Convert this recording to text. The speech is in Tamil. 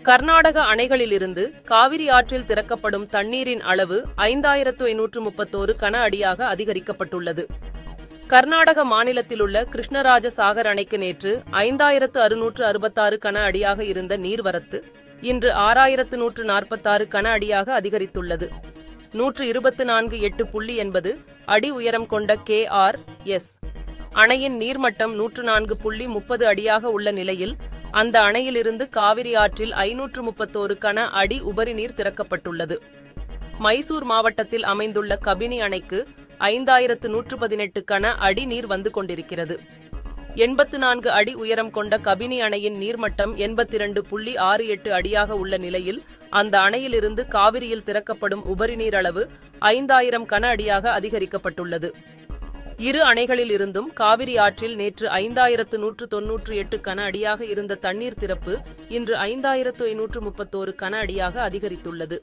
கர்நாடக அணைகளிலிருந்து காவிரி ஆற்றில் திறக்கப்படும் தண்ணீரின் அளவு 5531 கன அடியாக அதிகரிக்கப்பட்டுள்ளது. கர்நாடக மாநிலத்திலுள்ள கிருஷ்ணராஜ சாகர் அணைக்கு நேற்று 5666 கன அடியாக இருந்த நீர்வரத்து இன்று 6146 கன அடியாக அதிகரித்துள்ளது. 124.8 அடி உயரம் கொண்ட KRS அணையின் நீர்மட்டம் 104.30 அடியாக உள்ள நிலையில் அந்த அணையிலிருந்து காவிரி ஆற்றில் 531 கன அடி உபரி நீர் திறக்கப்பட்டுள்ளது. மைசூர் மாவட்டத்தில் அமைந்துள்ள கபினி அணைக்கு 5118 கன அடி நீர் வந்து கொண்டிருக்கிறது. 84 அடி உயரம் கொண்ட கபினி அணையின் நீர்மட்டம் 82.68 அடியாக உள்ள நிலையில் அந்த அணையிலிருந்து காவிரியில் திறக்கப்படும் உபரி நீர் அளவு 5000 கன அடியாக அதிகரிக்கப்பட்டுள்ளது. இரு அணைகளில் இருந்தும் காவிரி ஆற்றில் நேற்று 5198 கன அடியாக இருந்த தண்ணீர் திறப்பு இன்று 5531 கன அடியாக அதிகரித்துள்ளது.